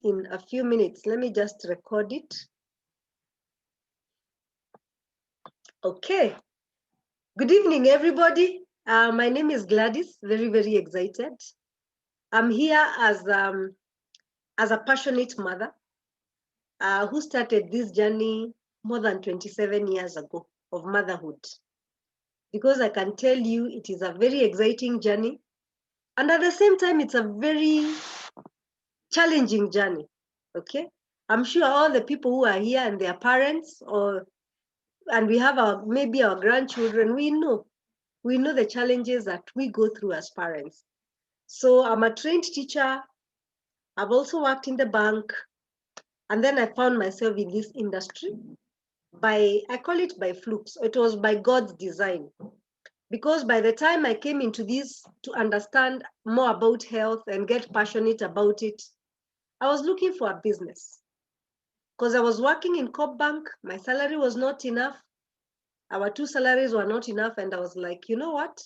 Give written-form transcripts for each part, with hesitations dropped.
in a few minutes. Let me just record it. Okay. Good evening, everybody. My name is Gladys. Very, very excited. I'm here as a passionate mother who started this journey more than 27 years ago of motherhood. Because I can tell you it is a very exciting journey. And at the same time, it's a very challenging journey. Okay. I'm sure all the people who are here and their parents and we have maybe our grandchildren, we know the challenges that we go through as parents. So I'm a trained teacher. I've also worked in the bank. And then I found myself in this industry I call it by fluke. So it was by God's design. Because by the time I came into this to understand more about health and get passionate about it, I was looking for a business. Because I was working in Coop Bank, my salary was not enough. Our two salaries were not enough. And I was like, you know what?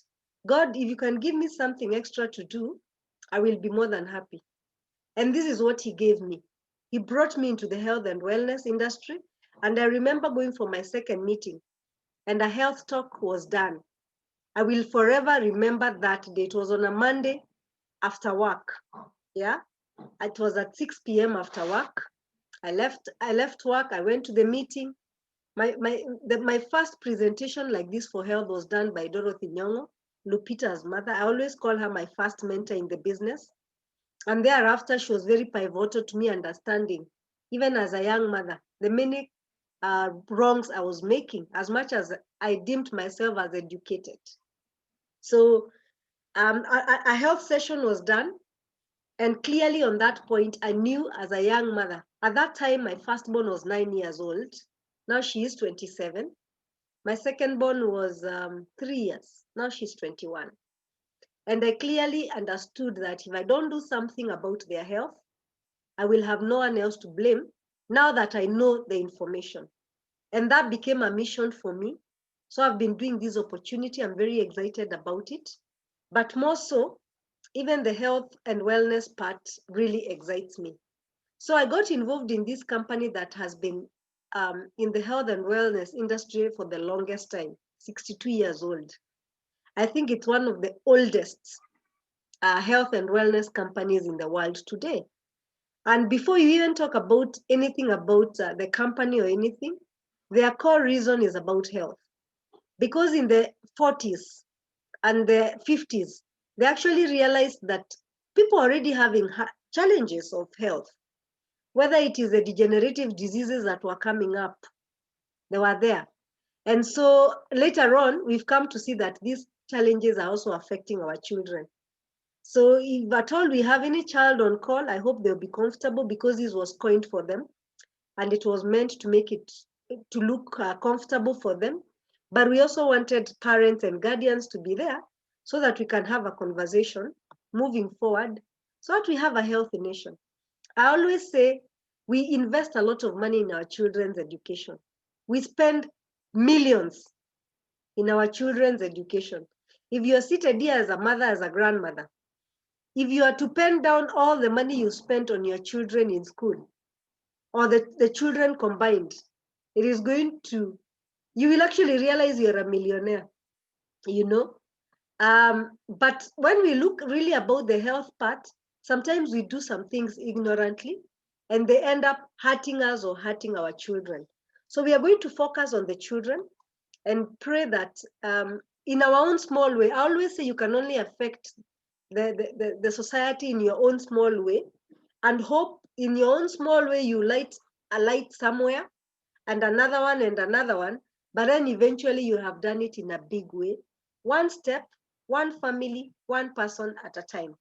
God, if you can give me something extra to do, I will be more than happy. And this is what he gave me. He brought me into the health and wellness industry. And I remember going for my second meeting and a health talk was done. I will forever remember that day. It was on a Monday after work. Yeah. It was at 6 p.m. after work. I left work. I went to the meeting. My first presentation like this for health was done by Dorothy Nyong'o, Lupita's mother. I always call her my first mentor in the business. And thereafter, she was very pivotal to me understanding, even as a young mother, the many wrongs I was making, as much as I deemed myself as educated. So a health session was done. And clearly on that point, I knew as a young mother, at that time, my firstborn was 9 years old. Now she is 27. My secondborn was 3 years. Now she's 21. And I clearly understood that if I don't do something about their health, I will have no one else to blame now that I know the information. And that became a mission for me. So I've been doing this opportunity. I'm very excited about it. But more so, even the health and wellness part really excites me. So I got involved in this company that has been in the health and wellness industry for the longest time, 62 years old. I think it's one of the oldest health and wellness companies in the world today. And before you even talk about anything about the company or anything, their core reason is about health. Because in the 40s and the 50s, they actually realized that people are already having challenges of health, whether it is the degenerative diseases that were coming up, they were there. And so later on, we've come to see that these challenges are also affecting our children. So if at all we have any child on call, I hope they'll be comfortable because this was coined for them. And it was meant to make it to look comfortable for them. But we also wanted parents and guardians to be there so that we can have a conversation moving forward so that we have a healthy nation. I always say we invest a lot of money in our children's education. We spend millions in our children's education. If you're seated here as a mother, as a grandmother, if you are to pen down all the money you spent on your children in school, or the children combined, it is going to, you will actually realize you're a millionaire, you know. But when we look really about the health part, sometimes we do some things ignorantly and they end up hurting us or hurting our children. So we are going to focus on the children and pray that in our own small way, I always say you can only affect the society in your own small way, and hope in your own small way you light a light somewhere and another one, but then eventually you have done it in a big way, one step, one family, one person at a time.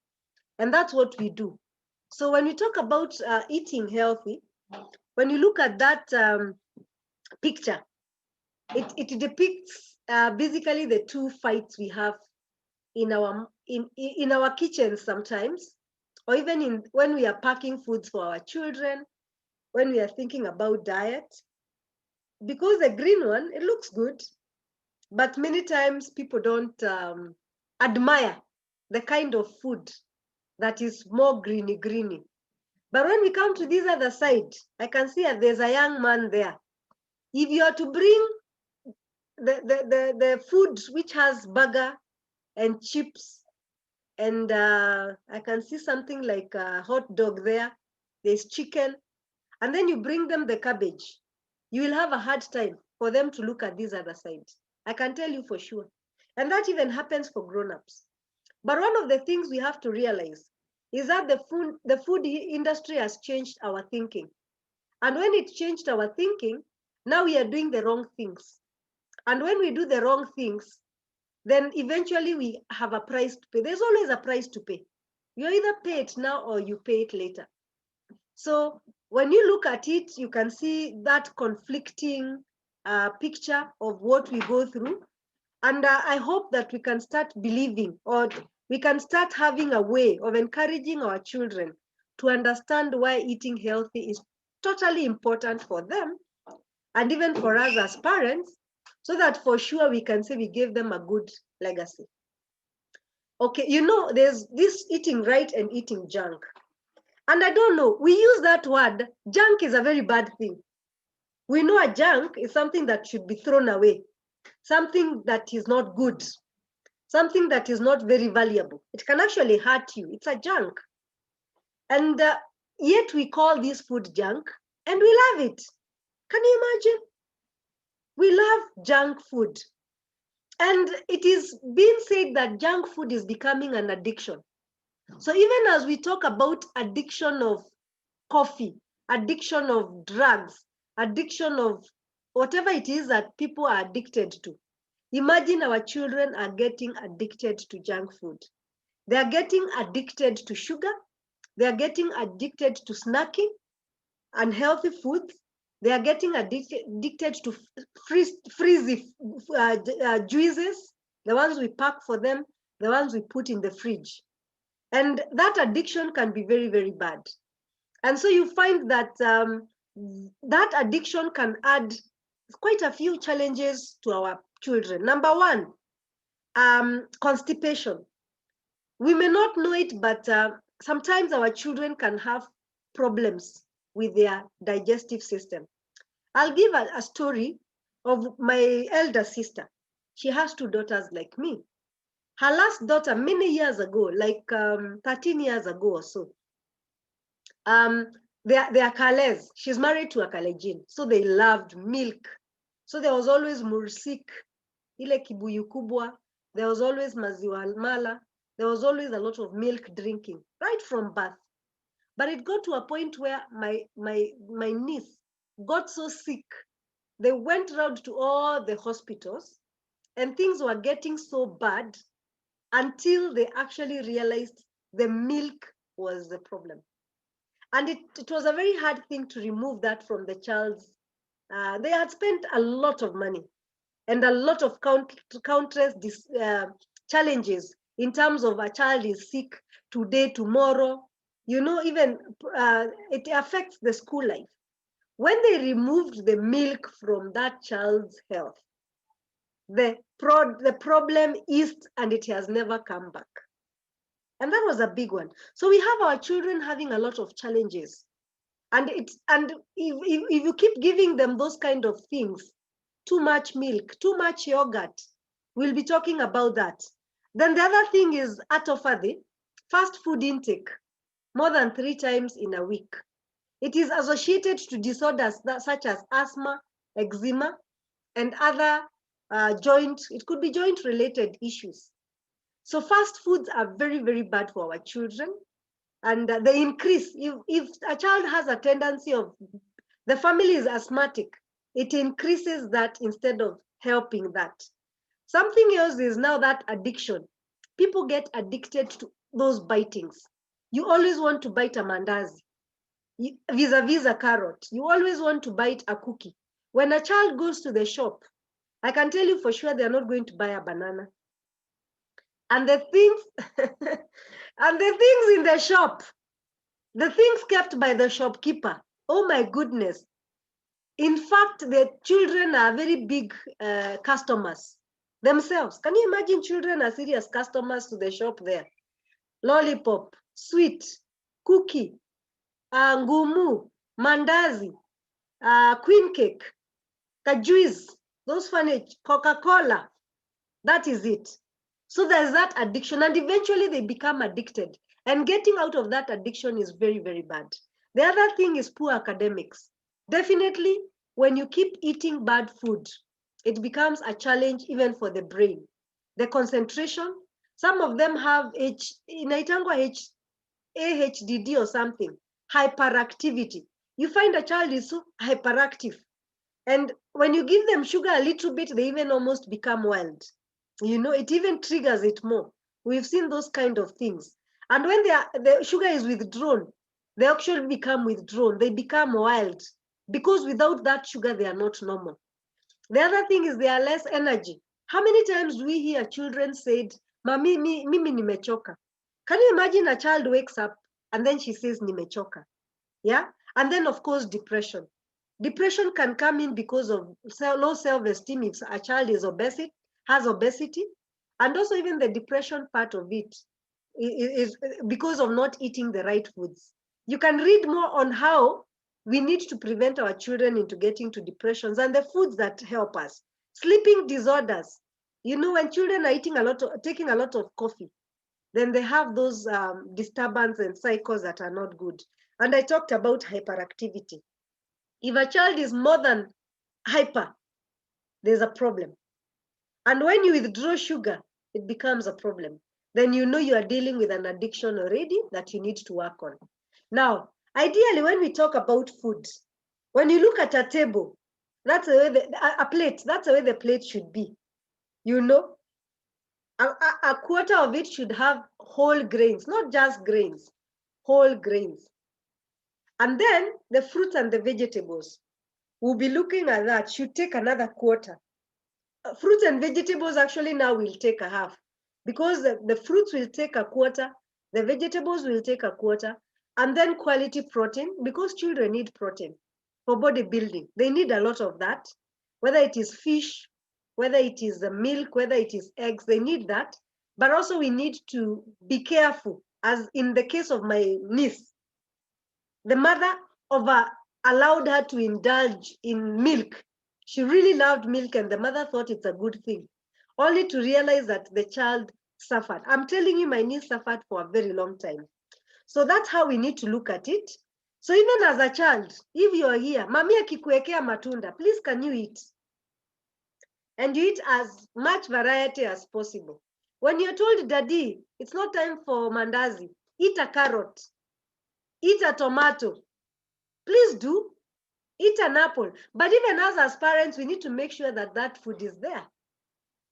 And that's what we do. So when we talk about eating healthy, when you look at that picture, it depicts basically the two fights we have in our kitchens sometimes, or even when we are packing foods for our children, when we are thinking about diet. Because the green one, it looks good, but many times people don't admire the kind of food that is more greeny. But when we come to this other side, I can see that there's a young man there. If you are to bring the food which has burger and chips, and I can see something like a hot dog there, there's chicken, and then you bring them the cabbage, you will have a hard time for them to look at this other side. I can tell you for sure. And that even happens for grown-ups. But one of the things we have to realize is that the food industry has changed our thinking. And when it changed our thinking, now we are doing the wrong things. And when we do the wrong things, then eventually we have a price to pay. There's always a price to pay. You either pay it now or you pay it later. So when you look at it, you can see that conflicting picture of what we go through. And I hope that we can start believing, or we can start having a way of encouraging our children to understand why eating healthy is totally important for them, and even for us as parents, so that for sure we can say we gave them a good legacy. Okay, you know, there's this eating right and eating junk. And I don't know, we use that word, junk is a very bad thing. We know a junk is something that should be thrown away, something that is not good, something that is not very valuable. It can actually hurt you. It's a junk. And yet we call this food junk and we love it. Can you imagine? We love junk food. And it is being said that junk food is becoming an addiction. So even as we talk about addiction of coffee, addiction of drugs, addiction of whatever it is that people are addicted to, imagine our children are getting addicted to junk food. They are getting addicted to sugar. They are getting addicted to snacking, unhealthy foods. They are getting addicted to freezy juices, the ones we pack for them, the ones we put in the fridge. And that addiction can be very, very bad. And so you find that that addiction can add quite a few challenges to our children. Number one, constipation. We may not know it, but sometimes our children can have problems with their digestive system. I'll give a story of my elder sister. She has two daughters like me. Her last daughter, many years ago, like 13 years ago or so, they are Kales. She's married to a Kalenjin, so they loved milk. So there was always mursik, ile kibuyu kubwa. There was always maziwa mala. There was always a lot of milk drinking right from birth. But it got to a point where my niece got so sick. They went around to all the hospitals, and things were getting so bad until they actually realized the milk was the problem. And it was a very hard thing to remove that from the child's. They had spent a lot of money and a lot of countless challenges in terms of a child is sick today, tomorrow. You know, even it affects the school life. When they removed the milk from that child's health, the problem eased and it has never come back. And that was a big one. So we have our children having a lot of challenges. And if you keep giving them those kind of things, too much milk, too much yogurt, we'll be talking about that. Then the other thing is atopathy, fast food intake, more than 3 times in a week. It is associated to disorders such as asthma, eczema, and other it could be joint related issues. So fast foods are very, very bad for our children. And they increase, if a child has a tendency of, the family is asthmatic, it increases that instead of helping that. Something else is now that addiction. People get addicted to those bitings. You always want to bite a mandazi, vis-a-vis a carrot. You always want to bite a cookie. When a child goes to the shop, I can tell you for sure they're not going to buy a banana. And the things, and the things in the shop, the things kept by the shopkeeper, oh my goodness. In fact, the children are very big customers themselves. Can you imagine children are serious customers to the shop there? Lollipop, sweet, cookie. ngumu, mandazi, queen cake, kajuice, those funny, Coca-Cola. That is it. So there's that addiction, and eventually they become addicted. And getting out of that addiction is very, very bad. The other thing is poor academics. Definitely, when you keep eating bad food, it becomes a challenge even for the brain. The concentration, some of them have AHDD or something, hyperactivity. You find a child is so hyperactive. And when you give them sugar a little bit, they even almost become wild. You know, it even triggers it more. We've seen those kind of things. And when the sugar is withdrawn, they actually become withdrawn. They become wild because without that sugar, they are not normal. The other thing is they are less energy. How many times do we hear children said, Mami, mimi nimechoka? Can you imagine a child wakes up and then she says nimechoka? Yeah. And then, of course, depression. Depression can come in because of low self-esteem if a child has obesity, and also even the depression part of it is because of not eating the right foods. You can read more on how we need to prevent our children into getting to depressions and the foods that help us. Sleeping disorders. You know, when children are taking a lot of coffee, then they have those disturbances and cycles that are not good. And I talked about hyperactivity. If a child is more than hyper, there's a problem. And when you withdraw sugar, it becomes a problem. Then you know you are dealing with an addiction already that you need to work on. Now, ideally, when we talk about food, when you look at a table, that's the way a plate, that's the way the plate should be. You know, a quarter of it should have whole grains, not just grains, whole grains. And then the fruits and the vegetables, we'll be looking at that, should take another quarter. Fruits and vegetables actually now will take a half because the fruits will take a quarter, the vegetables will take a quarter, and then quality protein, because children need protein for bodybuilding. They need a lot of that, whether it is fish, whether it is the milk, whether it is eggs, they need that. But also we need to be careful, as in the case of my niece, the mother allowed her to indulge in milk. She really loved milk, and the mother thought it's a good thing, only to realize that the child suffered. I'm telling you, my niece suffered for a very long time. So that's how we need to look at it. So even as a child, if you're here, mami akikuwekea matunda, please can you eat? And you eat as much variety as possible. When you're told, Daddy, it's not time for mandazi, eat a carrot, eat a tomato, please do. Eat an apple. But even us as parents, we need to make sure that that food is there.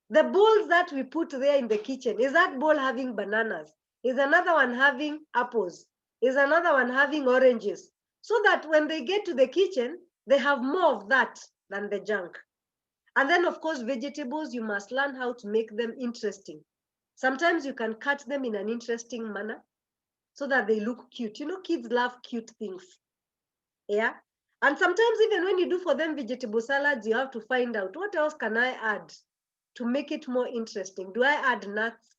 The bowls that we put there in the kitchen, is that bowl having bananas? Is another one having apples? Is another one having oranges? So that when they get to the kitchen, they have more of that than the junk. And then, of course, vegetables, you must learn how to make them interesting. Sometimes you can cut them in an interesting manner so that they look cute. You know, kids love cute things. Yeah. And sometimes even when you do for them vegetable salads, you have to find out what else can I add to make it more interesting. Do I add nuts?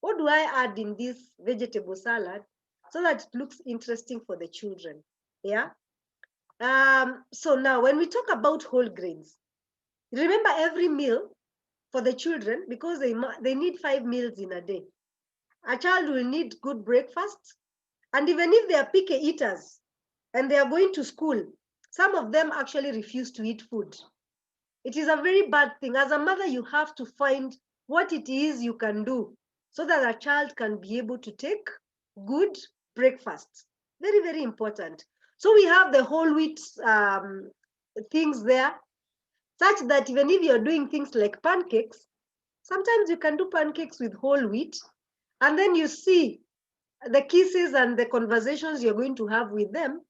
What do I add in this vegetable salad so that it looks interesting for the children? Yeah. So now when we talk about whole grains, remember every meal for the children, because they need 5 meals in a day. A child will need good breakfast. And even if they are picky eaters and they are going to school, some of them actually refuse to eat food. It is a very bad thing. As a mother, you have to find what it is you can do so that a child can be able to take good breakfast. Very, very important. So we have the whole wheat things there, such that even if you're doing things like pancakes, sometimes you can do pancakes with whole wheat, and then you see the kisses and the conversations you're going to have with them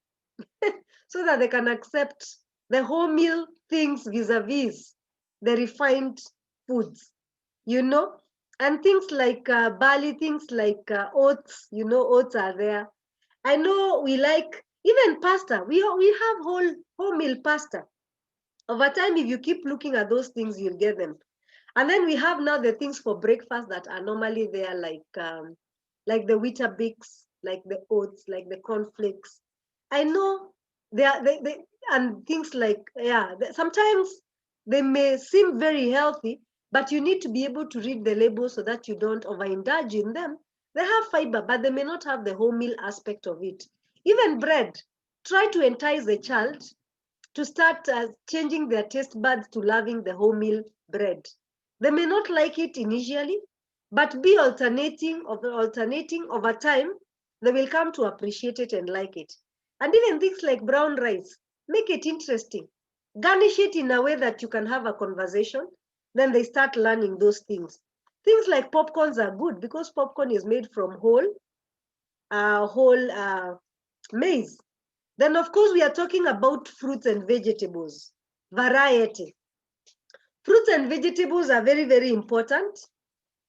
so that they can accept the wholemeal things vis-a-vis the refined foods, you know, and things like barley, things like oats, you know, oats are there. I know we like even pasta. We have wholemeal pasta. Over time, if you keep looking at those things, you'll get them. And then we have now the things for breakfast that are normally there, like the Weetabix, like the oats, like the cornflakes. I know they and things like, yeah, sometimes they may seem very healthy, but you need to be able to read the label so that you don't overindulge in them. They have fiber, but they may not have the whole meal aspect of it. Even bread, try to entice the child to start changing their taste buds to loving the wholemeal bread. They may not like it initially, but be alternating over time, they will come to appreciate it and like it. And even things like brown rice, make it interesting. Garnish it in a way that you can have a conversation, then they start learning those things. Things like popcorns are good because popcorn is made from whole maize. Then, of course, we are talking about fruits and vegetables, variety. Fruits and vegetables are very, very important.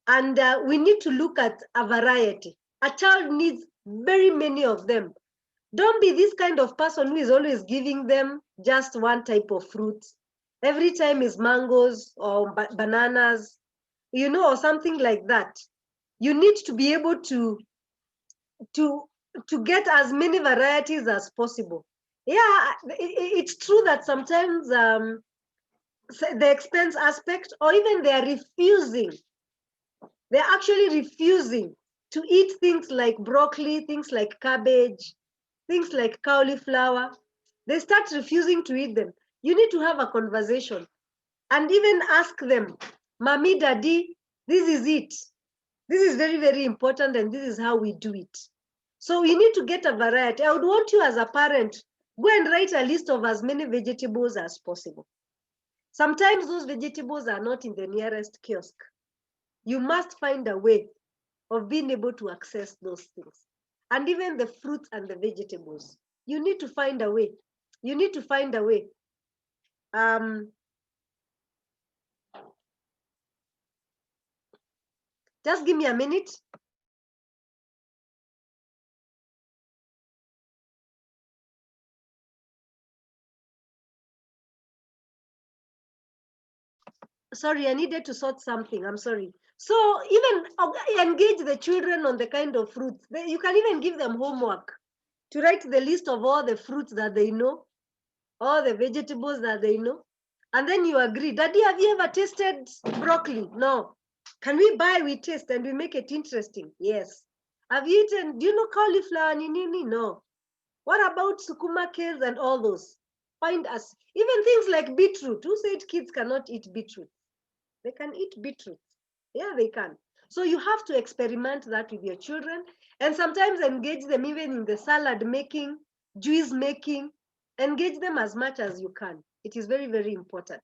And we need to look at a variety. A child needs very many of them. Don't be this kind of person who is always giving them just one type of fruit. Every time is mangoes or bananas, or something like that. You need to be able to to get as many varieties as possible. Yeah, it's true that sometimes the expense aspect, or even they're actually refusing to eat things like broccoli, things like cabbage, things like cauliflower. They start refusing to eat them. You need to have a conversation and even ask them, Mommy, Daddy, this is it. This is very, very important, and this is how we do it. So we need to get a variety. I would want you as a parent, go and write a list of as many vegetables as possible. Sometimes those vegetables are not in the nearest kiosk. You must find a way of being able to access those things. And even the fruits and the vegetables, you need to find a way. You need to find a way. Just give me a minute. Sorry, I needed to sort something. I'm sorry. So even engage the children on the kind of fruits. You can even give them homework to write the list of all the fruits that they know, all the vegetables that they know. And then you agree, Daddy, have you ever tasted broccoli? No. Can we buy, we taste, and we make it interesting? Yes. Have you eaten, do you know cauliflower? No. What about sukuma kales and all those? Find us. Even things like beetroot. Who said kids cannot eat beetroot? They can eat beetroot. Yeah, they can. So you have to experiment that with your children and sometimes engage them even in the salad making, juice making. Engage them as much as you can. It is very, very important.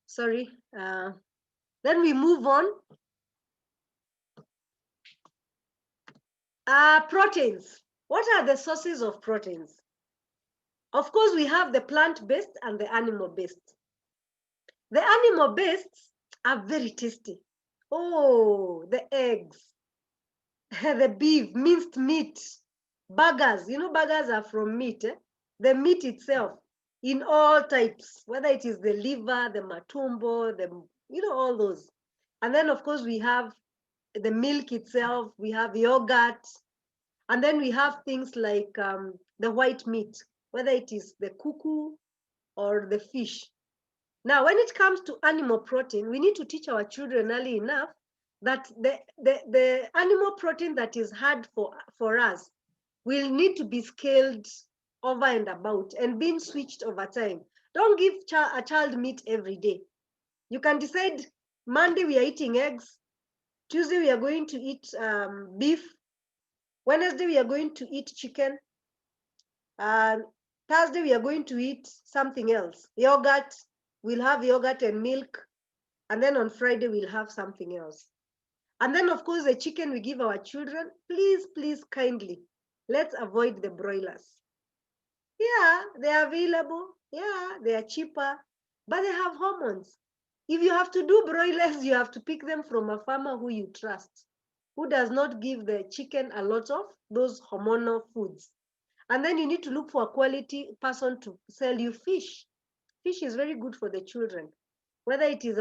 Sorry. Then we move on. Proteins. What are the sources of proteins? Of course, we have the plant-based and the animal-based. The animal-based are very tasty. Oh, the eggs, the beef, minced meat, burgers. Burgers are from meat. The meat itself in all types, whether it is the liver, the matumbo, all those. And then, of course, we have the milk itself, we have yogurt, and then we have things like the white meat, whether it is the cuckoo or the fish. Now, when it comes to animal protein, we need to teach our children early enough that the animal protein that is hard for us will need to be scaled over and about and being switched over time. Don't give a child meat every day. You can decide Monday we are eating eggs, Tuesday we are going to eat beef, Wednesday we are going to eat chicken, Thursday we are going to eat something else, yogurt. We'll have yogurt and milk. And then on Friday, we'll have something else. And then, of course, the chicken we give our children, please, please, kindly, let's avoid the broilers. Yeah, they're available. Yeah, they are cheaper, but they have hormones. If you have to do broilers, you have to pick them from a farmer who you trust, who does not give the chicken a lot of those hormonal foods. And then you need to look for a quality person to sell you fish. Fish is very good for the children. Whether it is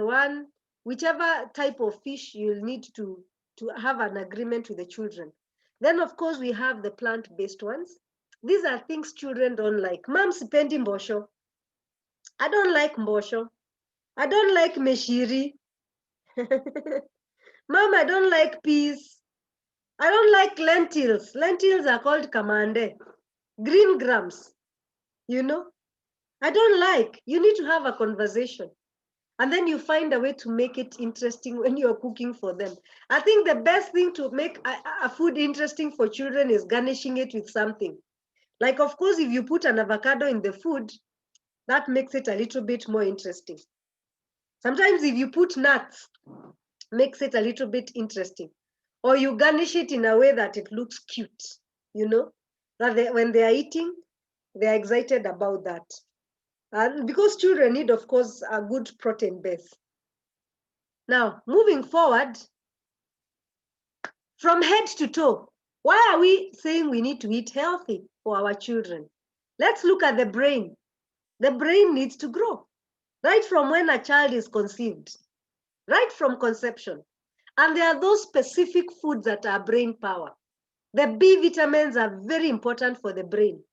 whichever type of fish, you'll need to have an agreement with the children. Then, of course, we have the plant-based ones. These are things children don't like. Mom, sipendi mbosho. I don't like mbosho. I don't like meshiri. Mom, I don't like peas. I don't like lentils. Lentils are called kamande. Green grams, you know. I don't like. You need to have a conversation. And then you find a way to make it interesting when you're cooking for them. I think the best thing to make a food interesting for children is garnishing it with something. Like, of course, if you put an avocado in the food, that makes it a little bit more interesting. Sometimes if you put nuts, makes it a little bit interesting. Or you garnish it in a way that it looks cute, you know, that when they are eating, they are excited about that. And because children need, of course, a good protein base. Now, moving forward, from head to toe, why are we saying we need to eat healthy for our children? Let's look at the brain. The brain needs to grow, right from when a child is conceived, right from conception. And there are those specific foods that are brain power. The B vitamins are very important for the brain.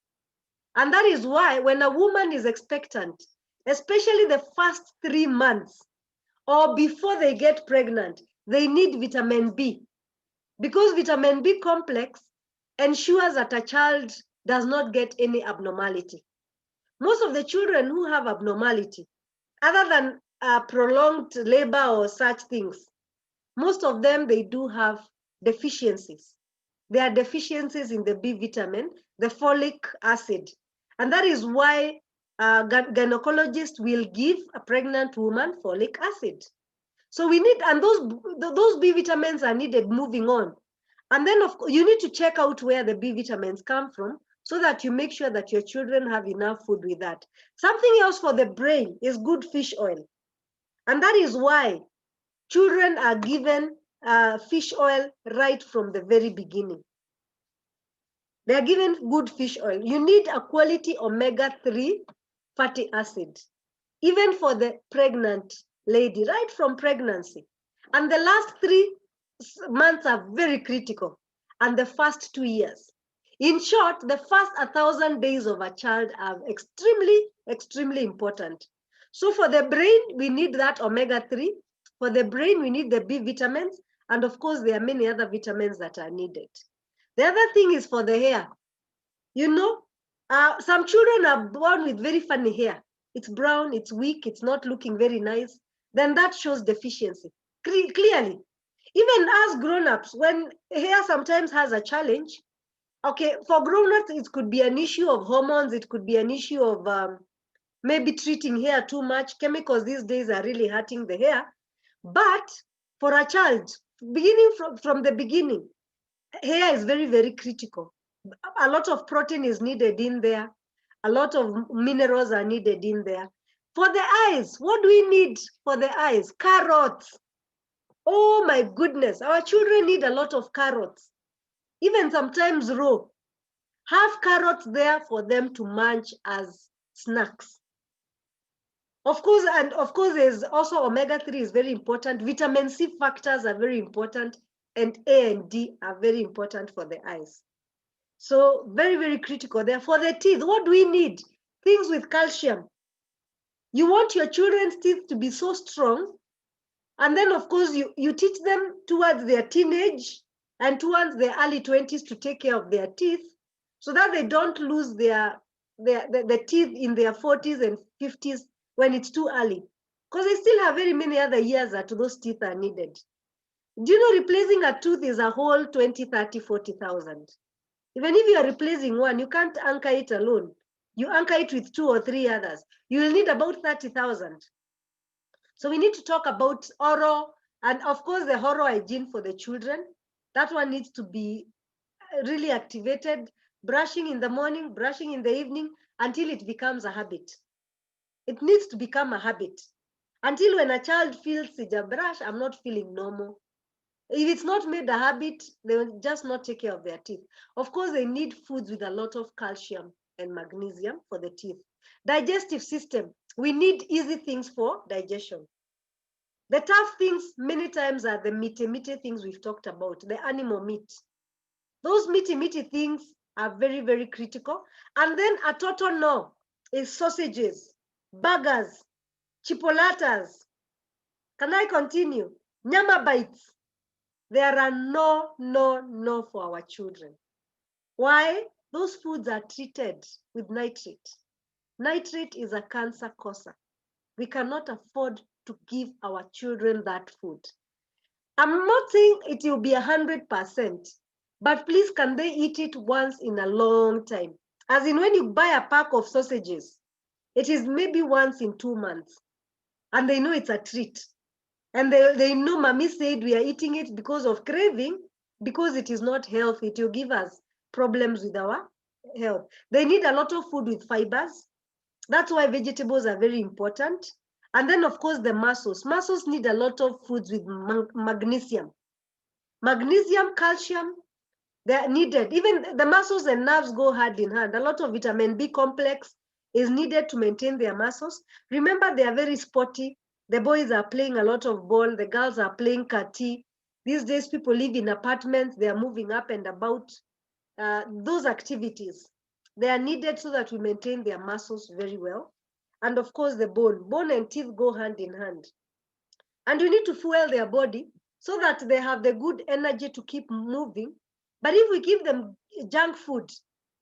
And that is why when a woman is expectant, especially the first 3 months or before they get pregnant, they need vitamin B. Because vitamin B complex ensures that a child does not get any abnormality. Most of the children who have abnormality, other than prolonged labor or such things, most of them, they do have deficiencies. There are deficiencies in the B vitamin, the folic acid. And that is why gynecologists will give a pregnant woman folic acid. So we need, and those B vitamins are needed moving on. And then of course, you need to check out where the B vitamins come from so that you make sure that your children have enough food with that. Something else for the brain is good fish oil. And that is why children are given fish oil right from the very beginning. They are given good fish oil. You need a quality omega-3 fatty acid, even for the pregnant lady, right from pregnancy. And the last 3 months are very critical, and the first 2 years. In short, the first 1,000 days of a child are extremely, extremely important. So for the brain, we need that omega-3. For the brain, we need the B vitamins. And of course, there are many other vitamins that are needed. The other thing is for the hair. You know, some children are born with very funny hair. It's brown, it's weak, it's not looking very nice. Then that shows deficiency clearly. Even as grown-ups, when hair sometimes has a challenge, okay, for grown-ups, it could be an issue of hormones, it could be an issue of maybe treating hair too much. Chemicals these days are really hurting the hair. But for a child, beginning from the beginning, hair is very, very critical. A lot of protein is needed in there. A lot of minerals are needed in there. For the eyes, what do we need for the eyes? Carrots. Oh my goodness, our children need a lot of carrots, even sometimes raw. Have carrots there for them to munch as snacks. Of course, and of course, there's also omega-3 is very important. Vitamin C factors are very important, and A and D are very important for the eyes. So very, very critical. Therefore, the teeth, what do we need? Things with calcium. You want your children's teeth to be so strong. And then, of course, you teach them towards their teenage and towards their early 20s to take care of their teeth so that they don't lose the teeth in their 40s and 50s when it's too early. Because they still have very many other years that those teeth are needed. Do you know replacing a tooth is a whole 20, 30, 40,000. Even if you are replacing one, you can't anchor it alone. You anchor it with 2 or 3 others. You will need about 30,000. So we need to talk about oral and of course the oral hygiene for the children. That one needs to be really activated, brushing in the morning, brushing in the evening until it becomes a habit. It needs to become a habit. Until when a child feels sija brush, I'm not feeling normal. If it's not made a habit, they will just not take care of their teeth. Of course, they need foods with a lot of calcium and magnesium for the teeth. Digestive system, we need easy things for digestion. The tough things many times are the meaty things we've talked about, the animal meat. Those meaty things are very, very critical. And then a total no is sausages, burgers, chipolatas. Can I continue? Nyama bites. There are no for our children. Why? Those foods are treated with nitrate. Nitrate is a cancer causer. We cannot afford to give our children that food. I'm not saying it will be 100%, but please, can they eat it once in a long time? As in, when you buy a pack of sausages, it is maybe once in 2 months, and they know it's a treat. And they know mommy said we are eating it because of craving, because it is not healthy. It will give us problems with our health. They need a lot of food with fibers. That's why vegetables are very important. And then, of course, the muscles. Muscles need a lot of foods with magnesium. Magnesium, calcium, they're needed. Even the muscles and nerves go hand in hand. A lot of vitamin B complex is needed to maintain their muscles. Remember, they are very sporty. The boys are playing a lot of ball. The girls are playing kati. These days, people live in apartments. They are moving up and about. Those activities, they are needed so that we maintain their muscles very well. And of course, the bone. Bone and teeth go hand in hand. And we need to fuel their body so that they have the good energy to keep moving. But if we give them junk food,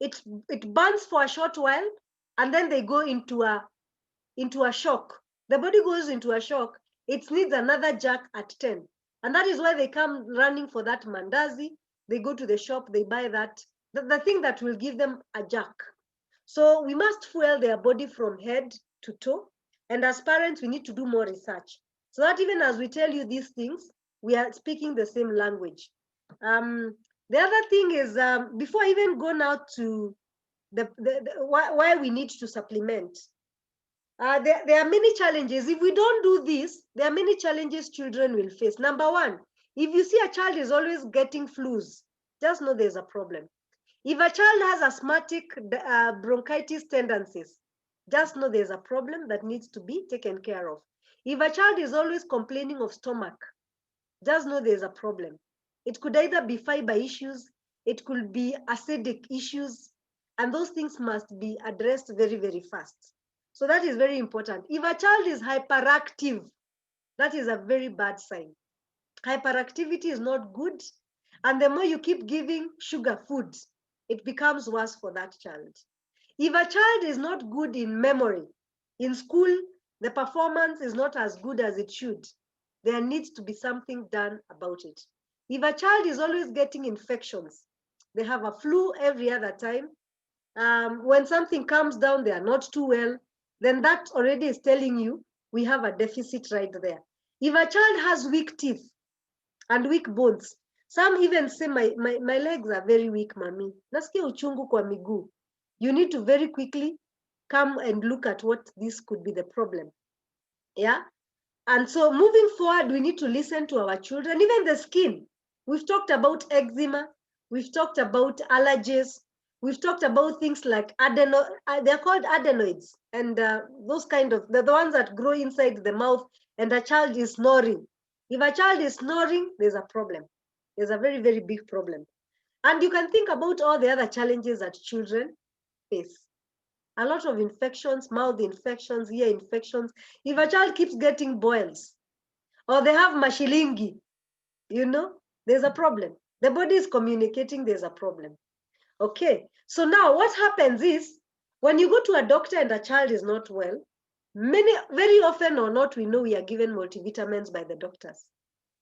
it burns for a short while, and then they go into a shock. The body goes into a shock. It needs another jack at 10. And that is why they come running for that mandazi. They go to the shop, they buy that, the thing that will give them a jack. So we must fuel their body from head to toe. And as parents, we need to do more research so that even as we tell you these things, we are speaking the same language. The other thing is, before I even go now to why we need to supplement, there are many challenges. If we don't do this, there are many challenges children will face. Number one, if you see a child is always getting flus, just know there's a problem. If a child has asthmatic bronchitis tendencies, just know there's a problem that needs to be taken care of. If a child is always complaining of stomach, just know there's a problem. It could either be fiber issues, it could be acidic issues, and those things must be addressed very, very fast. So that is very important. If a child is hyperactive, that is a very bad sign. Hyperactivity is not good. And the more you keep giving sugar foods, it becomes worse for that child. If a child is not good in memory, in school, the performance is not as good as it should, there needs to be something done about it. If a child is always getting infections, they have a flu every other time, when something comes down, they are not too well, then that already is telling you we have a deficit right there. If a child has weak teeth and weak bones, some even say my legs are very weak, mommy. Nasikia uchungu kwa miguu. You need to very quickly come and look at what this could be the problem. Yeah. And so moving forward, we need to listen to our children, even the skin. We've talked about eczema. We've talked about allergies. We've talked about things like they're called adenoids, and those kind of, they're the ones that grow inside the mouth, and a child is snoring. If a child is snoring, there's a problem. There's a very, very big problem. And you can think about all the other challenges that children face. A lot of infections, mouth infections, ear infections. If a child keeps getting boils, or they have mashilingi, there's a problem. The body is communicating there's a problem. Okay, so now what happens is, when you go to a doctor and a child is not well, very often or not, we know we are given multivitamins by the doctors.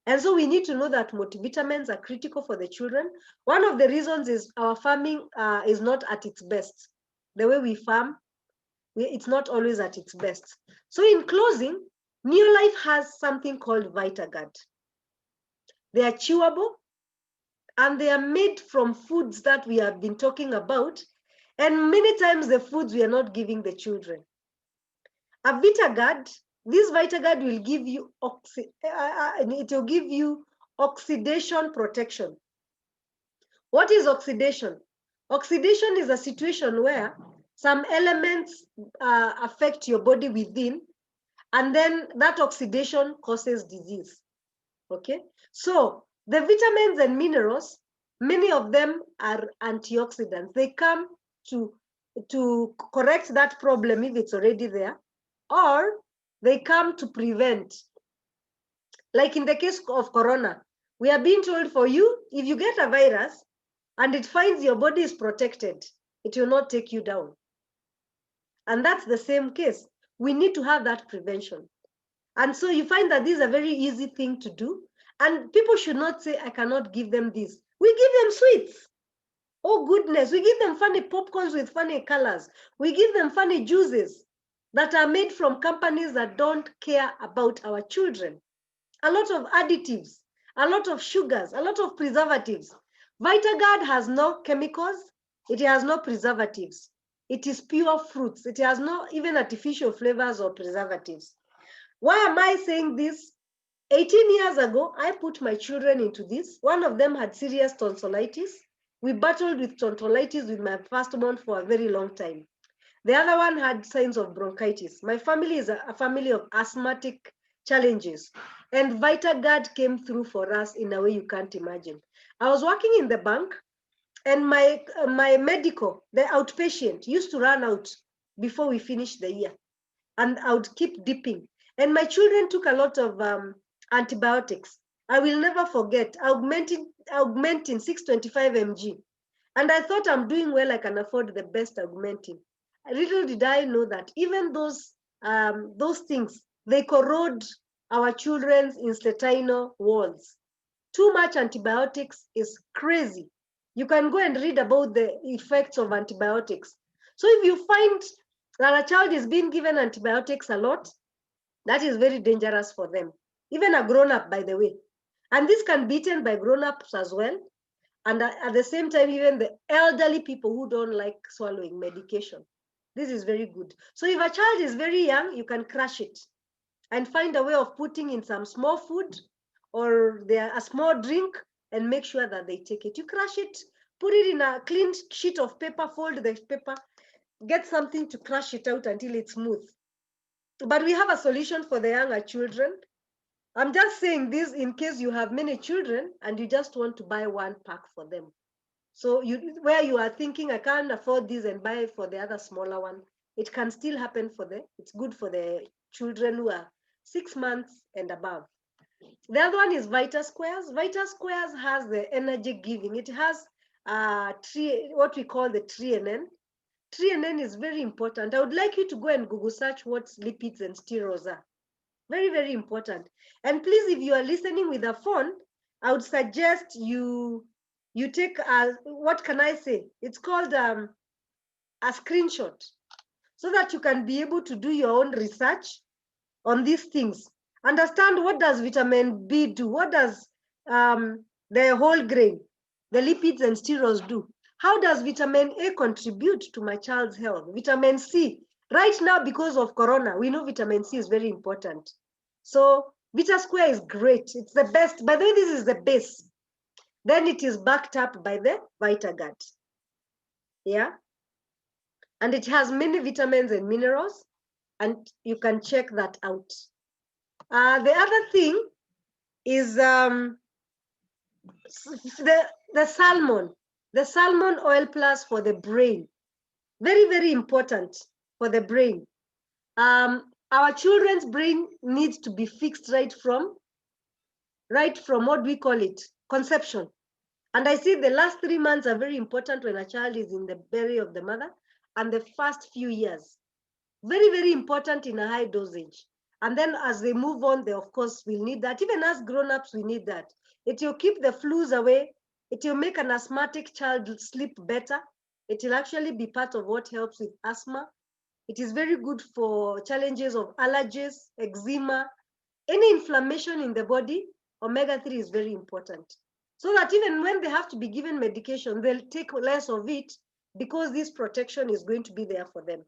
And so we need to know that multivitamins are critical for the children. One of the reasons is our farming is not at its best. The way we farm, it's not always at its best. So in closing, Neolife has something called VitaGuard. They are chewable, and they are made from foods that we have been talking about, and many times the foods we are not giving the children. A VitaGuard, this VitaGuard will give you it will give you oxidation protection. What is oxidation? Oxidation is a situation where some elements affect your body within, and then that oxidation causes disease. Okay, so the vitamins and minerals, Many of them are antioxidants. They come to correct that problem if it's already there, or they come to prevent. Like in the case of corona, we are being told for you, if you get a virus and it finds your body is protected, it will not take you down. And that's the same case. We need to have that prevention. And so you find that this is a very easy thing to do. And people should not say, I cannot give them this. We give them sweets. Oh goodness, we give them funny popcorns with funny colors. We give them funny juices that are made from companies that don't care about our children. A lot of additives, a lot of sugars, a lot of preservatives. VitaGuard has no chemicals. It has no preservatives. It is pure fruits. It has no even artificial flavors or preservatives. Why am I saying this? 18 years ago, I put my children into this. One of them had serious tonsillitis. We battled with tonsillitis with my firstborn for a very long time. The other one had signs of bronchitis. My family is a family of asthmatic challenges. And VitaGuard came through for us in a way you can't imagine. I was working in the bank, and my medical, the outpatient, used to run out before we finished the year. And I would keep dipping. And my children took a lot of antibiotics. I will never forget, augmentin 625 mg. And I thought I'm doing well, I can afford the best augmentin. Little did I know that even those things, they corrode our children's intestinal walls. Too much antibiotics is crazy. You can go and read about the effects of antibiotics. So if you find that a child is being given antibiotics a lot, that is very dangerous for them. Even a grown-up, by the way. And this can be eaten by grown-ups as well. And at the same time, even the elderly people who don't like swallowing medication. This is very good. So if a child is very young, you can crush it and find a way of putting in some small food or a small drink and make sure that they take it. You crush it, put it in a clean sheet of paper, fold the paper, get something to crush it out until it's smooth. But we have a solution for the younger children. I'm just saying this in case you have many children and you just want to buy one pack for them. So where you are thinking, I can't afford this and buy for the other smaller one, it can still happen for it's good for the children who are 6 months and above. The other one is Vita Squares. Vita Squares has the energy giving. It has what we call the TRINN. TRINN is very important. I would like you to go and Google search what lipids and sterols are. Very, very important. And please, if you are listening with a phone, I would suggest you take what can I say? It's called a screenshot, so that you can be able to do your own research on these things. Understand, what does vitamin B do? What does the whole grain, the lipids and sterols do? How does vitamin A contribute to my child's health? Vitamin C, right now because of corona, we know vitamin C is very important. So Vita Square is great. It's the best. By the way, this is the base. Then it is backed up by the VitaGuard. Yeah. And it has many vitamins and minerals, and you can check that out. The other thing is the salmon oil plus for the brain. Very, very important for the brain. Our children's brain needs to be fixed right from what we call it, conception. And I see the last 3 months are very important when a child is in the belly of the mother, and the first few years. Very, very important in a high dosage. And then as they move on, they of course will need that. Even as grown-ups, we need that. It will keep the flus away. It will make an asthmatic child sleep better. It will actually be part of what helps with asthma. It is very good for challenges of allergies, eczema, any inflammation in the body. Omega-3 is very important. So that even when they have to be given medication, they'll take less of it because this protection is going to be there for them.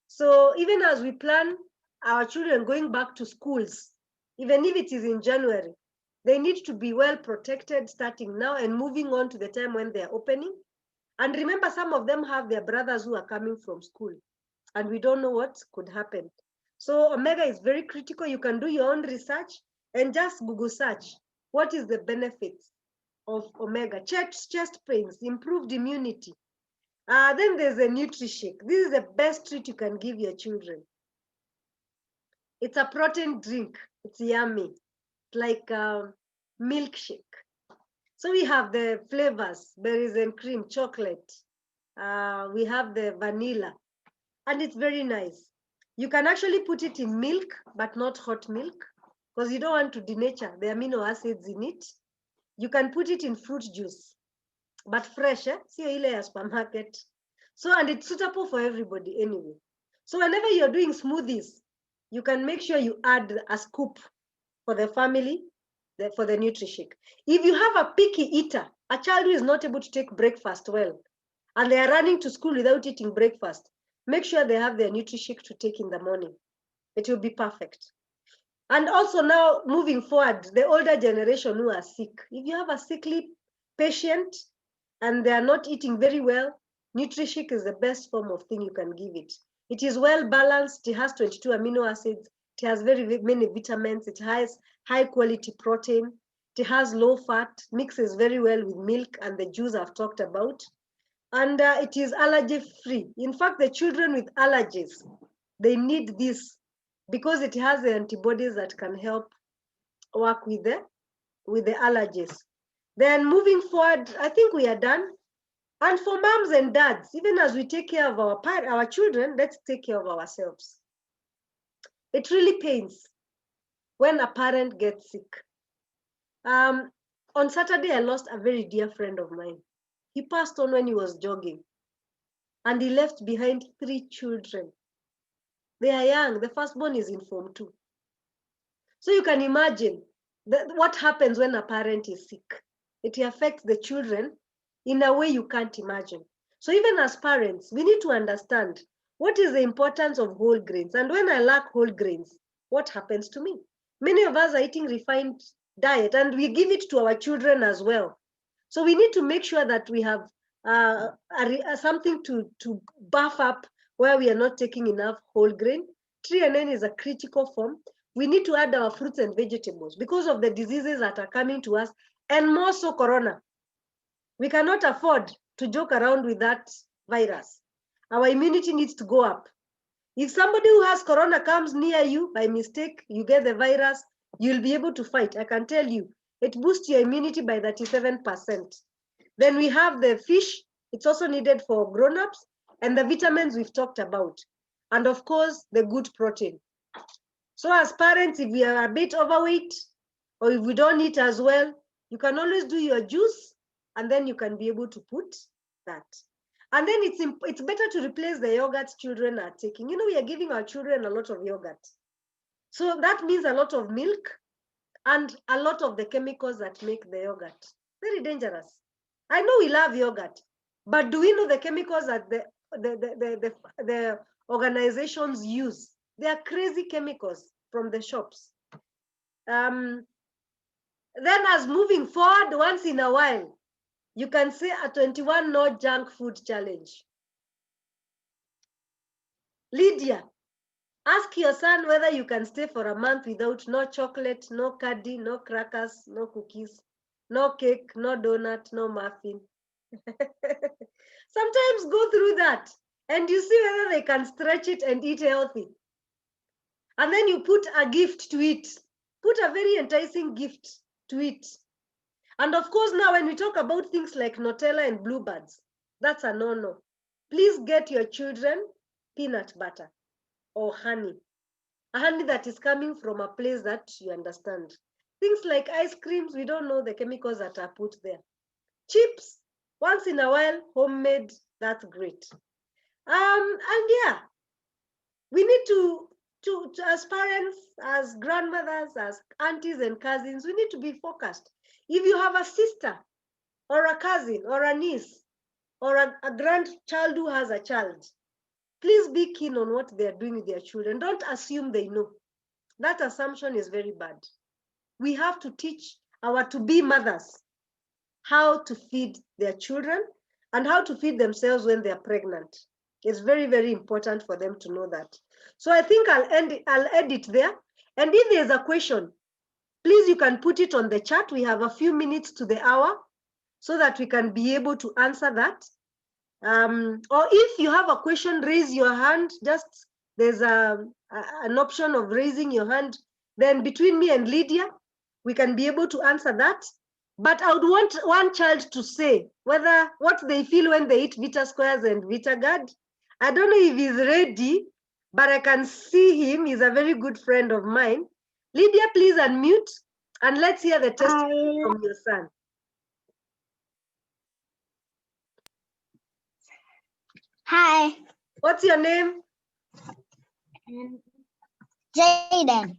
So even as we plan our children going back to schools, even if it is in January, they need to be well protected starting now and moving on to the time when they're opening. And remember, some of them have their brothers who are coming from school, and we don't know what could happen. So omega is very critical. You can do your own research and just Google search, what is the benefits of omega, chest pains, improved immunity. Then there's a NutriShake. This is the best treat you can give your children. It's a protein drink. It's yummy. It's like a milkshake. So we have the flavors, berries and cream, chocolate. We have the vanilla, and it's very nice. You can actually put it in milk, but not hot milk, because you don't want to denature the amino acids in it. You can put it in fruit juice, but fresh, sio ile ya supermarket. So, and it's suitable for everybody anyway. So whenever you're doing smoothies, you can make sure you add a scoop for the family, for the NutriShake. If you have a picky eater, a child who is not able to take breakfast well, and they are running to school without eating breakfast, make sure they have their NutriShake to take in the morning. It will be perfect. And also now, moving forward, the older generation who are sick, if you have a sickly patient and they are not eating very well, NutriShake is the best form of thing you can give it. It is well balanced. It has 22 amino acids. It has very many vitamins. It has high quality protein. It has low fat, mixes very well with milk and the juice I've talked about. And it is allergy free. In fact, the children with allergies, they need this because it has the antibodies that can help work with the allergies. Then moving forward, I think we are done. And for moms and dads, even as we take care of our children, let's take care of ourselves. It really pains when a parent gets sick. On Saturday, I lost a very dear friend of mine. He passed on when he was jogging, and he left behind 3 children. They are young. The firstborn is in Form 2. So you can imagine what happens when a parent is sick. It affects the children in a way you can't imagine. So even as parents, we need to understand what is the importance of whole grains. And when I lack whole grains, what happens to me? Many of us are eating refined diet, and we give it to our children as well. So we need to make sure that we have something to buff up where we are not taking enough whole grain. Threonine is a critical form. We need to add our fruits and vegetables because of the diseases that are coming to us, and more so corona. We cannot afford to joke around with that virus. Our immunity needs to go up. If somebody who has corona comes near you by mistake, you get the virus, you'll be able to fight. I can tell you, it boosts your immunity by 37%. Then we have the fish. It's also needed for grown-ups, and the vitamins we've talked about. And of course, the good protein. So as parents, if we are a bit overweight, or if we don't eat as well, you can always do your juice, and then you can be able to put that. And then it's better to replace the yogurt children are taking. You know, we are giving our children a lot of yogurt. So that means a lot of milk and a lot of the chemicals that make the yogurt. Very dangerous. I know we love yogurt, but do we know the chemicals that the organizations use? They are crazy chemicals from the shops. Then as moving forward, once in a while, you can say a 21 no junk food challenge. Lydia, ask your son whether you can stay for a month without no chocolate, no candy, no crackers, no cookies, no cake, no donut, no muffin. Sometimes go through that and you see whether they can stretch it and eat healthy. And then you put a gift to it. Put a very enticing gift to it. And of course, now when we talk about things like Nutella and Bluebirds, that's a no-no. Please get your children peanut butter or honey. A honey that is coming from a place that you understand. Things like ice creams, we don't know the chemicals that are put there. Chips, once in a while, homemade, that's great. And yeah, we need to as parents, as grandmothers, as aunties and cousins, we need to be focused. If you have a sister or a cousin or a niece or a grandchild who has a child, please be keen on what they're doing with their children. Don't assume they know. That assumption is very bad. We have to teach our to-be mothers how to feed their children and how to feed themselves when they're pregnant. It's very, very important for them to know that. So I think I'll end it there. And if there's a question, please, you can put it on the chat. We have a few minutes to the hour. so that we can be able to answer that. Or if you have a question, raise your hand. Just there's an option of raising your hand. Then between me and Lydia, we can be able to answer that. But I would want one child to say whether what they feel when they eat Vita Squares and VitaGuard. I don't know if he's ready, but I can see him. He's a very good friend of mine. Lydia, please unmute and let's hear the testimony from your son. Hi. What's your name? Jaden.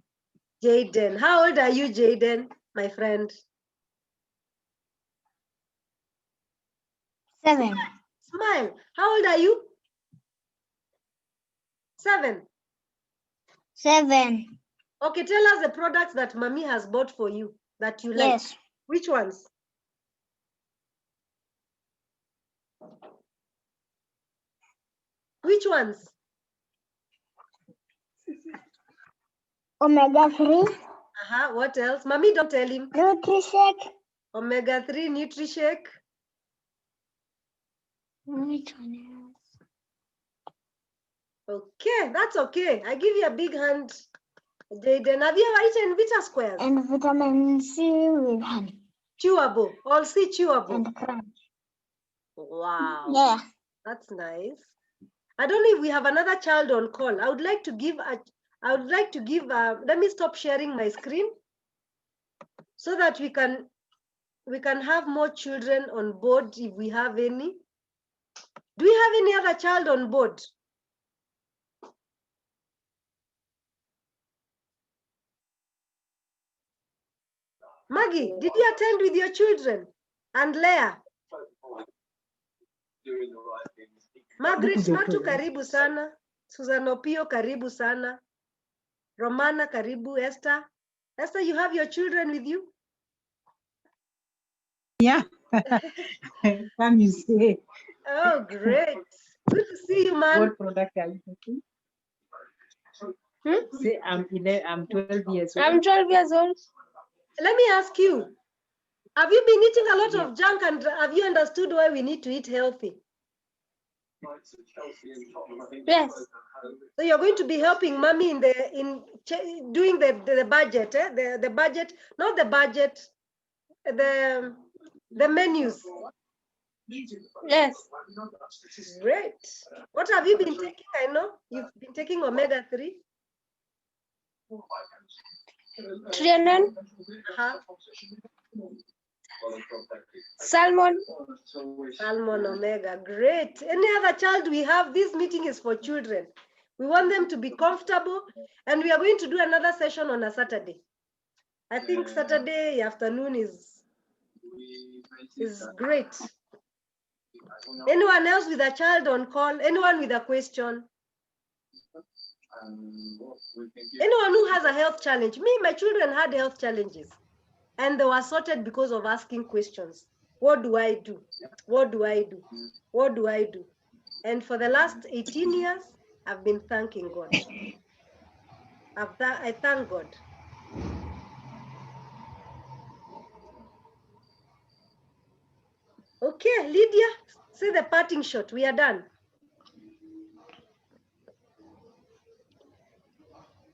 Jaden. How old are you, Jaden, my friend? 7. Smile. How old are you? 7. 7. Okay, tell us the products that mommy has bought for you that you like. Yes. Which ones? Which ones? Omega-3. What else? Mommy, don't tell him. Nutri-Shake. Omega-3, Nutri-Shake. Which one else? Okay, that's okay. I give you a big hand, Jaden. Have you ever eaten Vita Squares? And vitamin C with honey. Chewable. All C chewable. And crunch. Wow. Yeah. That's nice. I don't know if we have another child on call. I would like to give let me stop sharing my screen so that we can have more children on board if we have any. Do we have any other child on board? Maggie, did you attend with your children? And Leah? Margaret Matu, karibu sana. Susan Opio, karibu sana. Romana, karibu. Esther. Esther, you have your children with you? Yeah. Come you say. Oh, great. Good to see you, man. What product are you taking? Say I'm 12 years old. I'm 12 years old. Let me ask you, have you been eating a lot of junk and have you understood why we need to eat healthy? Yes. So you're going to be helping mommy in doing the budget, the budget, not the budget, the menus. Yes. Great. What have you been taking? I know you've been taking omega-3. Trianon. Salmon. Salmon, omega, great. Any other child we have, this meeting is for children. We want them to be comfortable, and we are going to do another session on a Saturday. I think Saturday afternoon is great. Anyone else with a child on call? Anyone with a question? Anyone who has a health challenge? Me, my children had health challenges, and they were sorted because of asking questions. What do I do? What do I do? What do I do? And for the last 18 years, I've been thanking God. I thank God. Okay, Lydia, say the parting shot. We are done.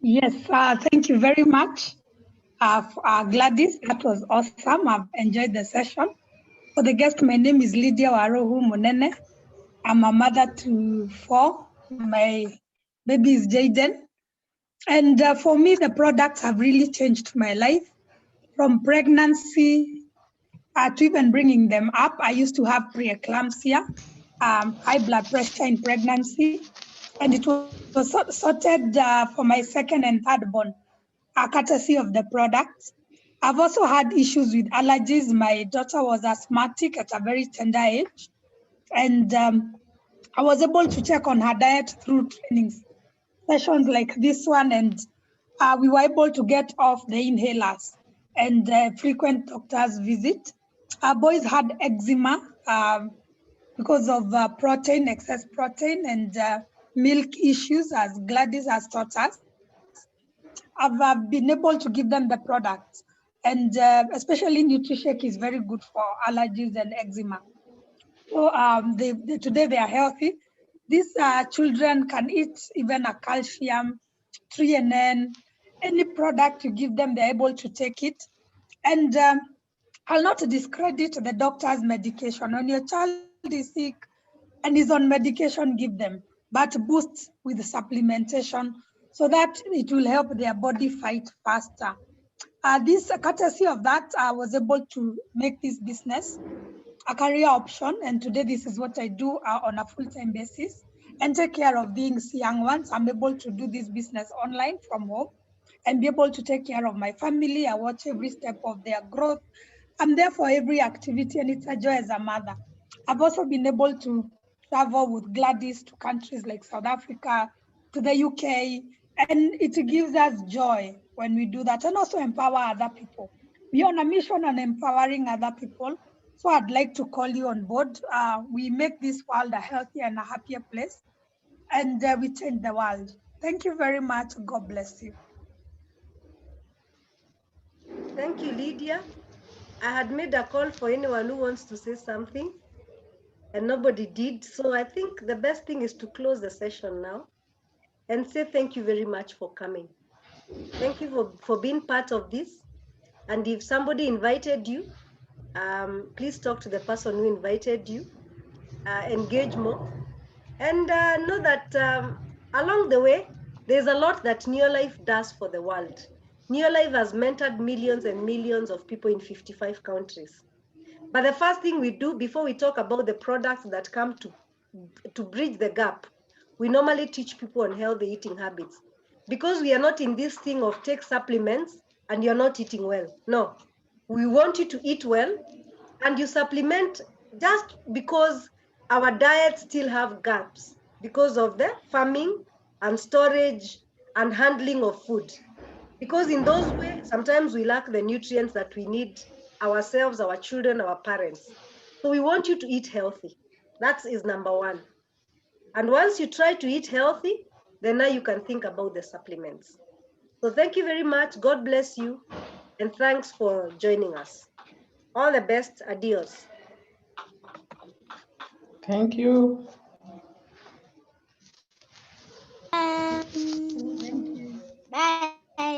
Yes, thank you very much, Gladys. That was awesome. I've enjoyed the session. For the guest, my name is Lydia Warohu Monene. I'm a mother to 4. My baby is Jaden. And for me, the products have really changed my life. From pregnancy to even bringing them up. I used to have preeclampsia, high blood pressure in pregnancy, and it was sorted for my second and third born, courtesy of the products. I've also had issues with allergies. My daughter was asthmatic at a very tender age, and I was able to check on her diet through training sessions like this one, and we were able to get off the inhalers and frequent doctor's visit. Our boys had eczema because of excess protein and milk issues, as Gladys has taught us. I've been able to give them the products, And especially NutriShake is very good for allergies and eczema. So today they are healthy. These children can eat even a calcium, 3NN, any product you give them, they're able to take it. And I'll not discredit the doctor's medication. When your child is sick and is on medication, give them, but boost with supplementation so that it will help their body fight faster. This courtesy of that, I was able to make this business a career option. And today, this is what I do on a full-time basis and take care of these young ones. I'm able to do this business online from home and be able to take care of my family. I watch every step of their growth. I'm there for every activity, and it's a joy as a mother. I've also been able to travel with Gladys to countries like South Africa, to the UK, and it gives us joy when we do that and also empower other people. We're on a mission on empowering other people. So I'd like to call you on board. We make this world a healthier and a happier place, and we change the world. Thank you very much. God bless you. Thank you, Lydia. I had made a call for anyone who wants to say something, and nobody did. So I think the best thing is to close the session now and say thank you very much for coming. Thank you for being part of this. And if somebody invited you, please talk to the person who invited you, engage more, and know that along the way, there's a lot that Neolife does for the world. Neolife has mentored millions and millions of people in 55 countries. But the first thing we do before we talk about the products that come to bridge the gap, we normally teach people on healthy eating habits. Because we are not in this thing of take supplements and you're not eating well. No, we want you to eat well and you supplement just because our diets still have gaps because of the farming and storage and handling of food. Because in those ways, sometimes we lack the nutrients that we need ourselves, our children, our parents. So we want you to eat healthy. That is number one. And once you try to eat healthy, then now you can think about the supplements. So thank you very much. God bless you. And thanks for joining us. All the best. Adios. Thank you. Bye.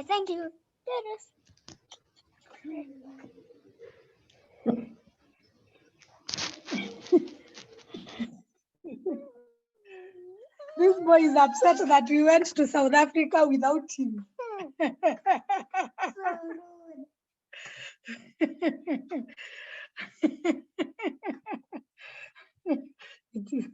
Thank you. This boy is upset that we went to South Africa without him. It is.